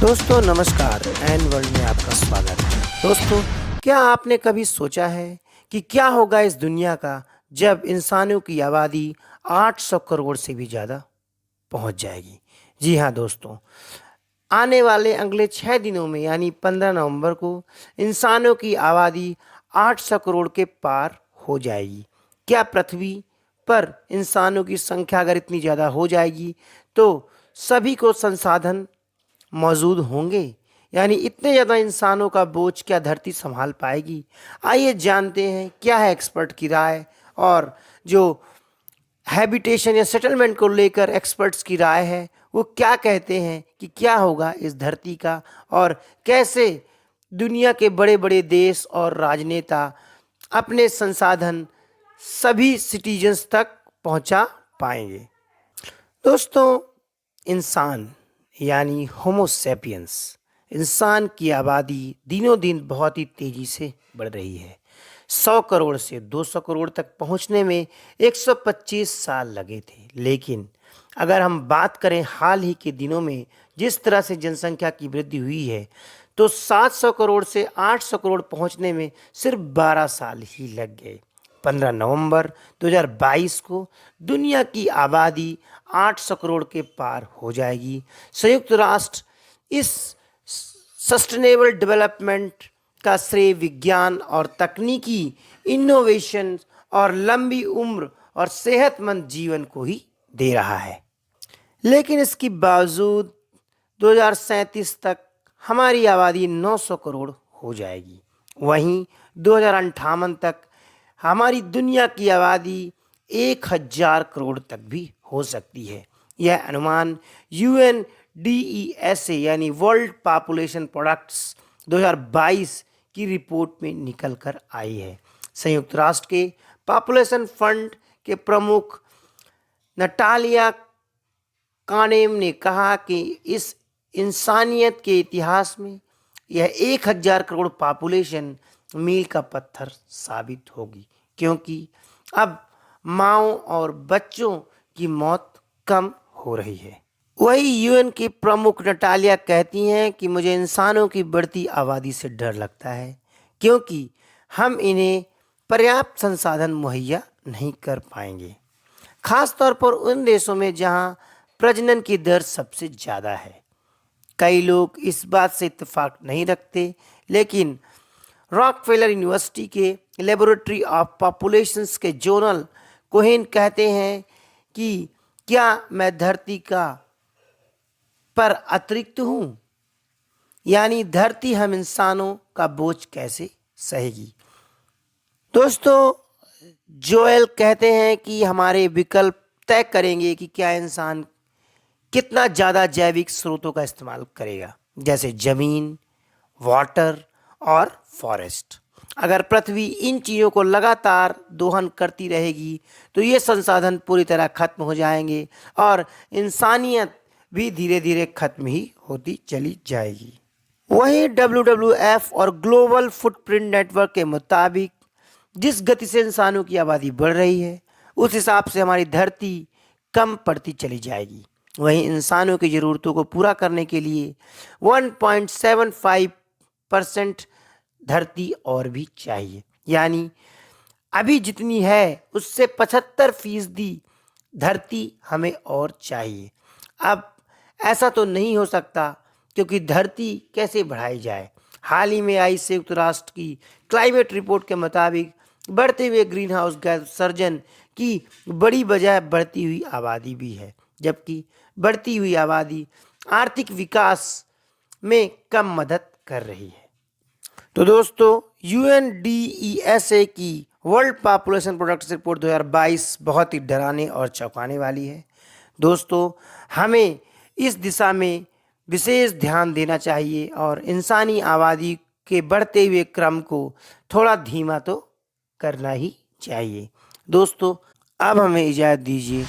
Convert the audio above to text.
दोस्तों नमस्कार and world में आपका स्वागत है। दोस्तों, क्या आपने कभी सोचा है कि क्या होगा इस दुनिया का जब इंसानों की आबादी 800 करोड़ से भी ज़्यादा पहुंच जाएगी? जी हाँ दोस्तों, आने वाले अगले 6 दिनों में यानी 15 नवंबर को इंसानों की आबादी 800 करोड़ के पार हो जाएगी। क्या पृथ्वी पर इंसानों की संख्या अगर इतनी ज़्यादा हो जाएगी तो सभी को संसाधन मौजूद होंगे? यानी इतने ज़्यादा इंसानों का बोझ क्या धरती संभाल पाएगी? आइए जानते हैं क्या है एक्सपर्ट की राय, और जो हैबिटेशन या सेटलमेंट को लेकर एक्सपर्ट्स की राय है वो क्या कहते हैं कि क्या होगा इस धरती का, और कैसे दुनिया के बड़े बड़े देश और राजनेता अपने संसाधन सभी सिटीजन्स तक पहुंचा पाएंगे। दोस्तों, इंसान यानी होमोसेपियंस, इंसान की आबादी दिनों दिन बहुत ही तेज़ी से बढ़ रही है। 100 करोड़ से 200 करोड़ तक पहुंचने में 125 साल लगे थे, लेकिन अगर हम बात करें हाल ही के दिनों में जिस तरह से जनसंख्या की वृद्धि हुई है तो 700 करोड़ से 800 करोड़ पहुंचने में सिर्फ 12 साल ही लग गए। 15 नवंबर 2022 को दुनिया की आबादी 800 करोड़ के पार हो जाएगी। संयुक्त राष्ट्र इस सस्टेनेबल डेवलपमेंट का श्रेय विज्ञान और तकनीकी इनोवेशन और लंबी उम्र और सेहतमंद जीवन को ही दे रहा है। लेकिन इसके बावजूद 2037 तक हमारी आबादी 900 करोड़ हो जाएगी। वहीं 2058 तक हमारी दुनिया की आबादी 1000 करोड़ तक भी हो सकती है। यह अनुमान UNDESA यानी वर्ल्ड पॉपुलेशन प्रोडक्ट्स 2022 की रिपोर्ट में निकल कर आई है। संयुक्त राष्ट्र के पॉपुलेशन फंड के प्रमुख नटालिया कानेम ने कहा कि इस इंसानियत के इतिहास में यह 1000 करोड़ पॉपुलेशन मील का पत्थर साबित होगी, क्योंकि अब माँओं और बच्चों की मौत कम हो रही है। वही यूएन की प्रमुख नटालिया कहती हैं कि मुझे इंसानों की बढ़ती आबादी से डर लगता है, क्योंकि हम इन्हें पर्याप्त संसाधन मुहैया नहीं कर पाएंगे, खास तौर पर उन देशों में जहां प्रजनन की दर सबसे ज़्यादा है। कई लोग इस बात से इत्तेफाक नहीं रखते, लेकिन रॉकफेलर यूनिवर्सिटी के लेबोरेटरी ऑफ पॉपुलेशंस के जोनल कोहेन कहते हैं कि क्या मैं धरती का पर अतिरिक्त हूँ, यानी धरती हम इंसानों का बोझ कैसे सहेगी। दोस्तों, जोएल कहते हैं कि हमारे विकल्प तय करेंगे कि क्या इंसान कितना ज़्यादा जैविक स्रोतों का इस्तेमाल करेगा, जैसे ज़मीन, वाटर और फॉरेस्ट। अगर पृथ्वी इन चीज़ों को लगातार दोहन करती रहेगी तो ये संसाधन पूरी तरह खत्म हो जाएंगे और इंसानियत भी धीरे धीरे खत्म ही होती चली जाएगी। वहीं WWF और ग्लोबल फुटप्रिंट नेटवर्क के मुताबिक जिस गति से इंसानों की आबादी बढ़ रही है उस हिसाब से हमारी धरती कम पड़ती चली जाएगी। वहीं इंसानों की ज़रूरतों को पूरा करने के लिए 1.75% धरती और भी चाहिए, यानी अभी जितनी है उससे 75% धरती हमें और चाहिए। अब ऐसा तो नहीं हो सकता, क्योंकि धरती कैसे बढ़ाई जाए। हाल ही में आई संयुक्त राष्ट्र की क्लाइमेट रिपोर्ट के मुताबिक बढ़ते हुए ग्रीन हाउस गैस उत्सर्जन की बड़ी वजह बढ़ती हुई आबादी भी है, जबकि बढ़ती हुई आबादी आर्थिक विकास में कम मदद कर रही है। तो दोस्तों, UNDESA की वर्ल्ड पॉपुलेशन प्रोडक्ट्स रिपोर्ट 2022 बहुत ही डराने और चौंकाने वाली है। दोस्तों, हमें इस दिशा में विशेष ध्यान देना चाहिए और इंसानी आबादी के बढ़ते हुए क्रम को थोड़ा धीमा तो करना ही चाहिए। दोस्तों, अब हमें इजाज़त दीजिए।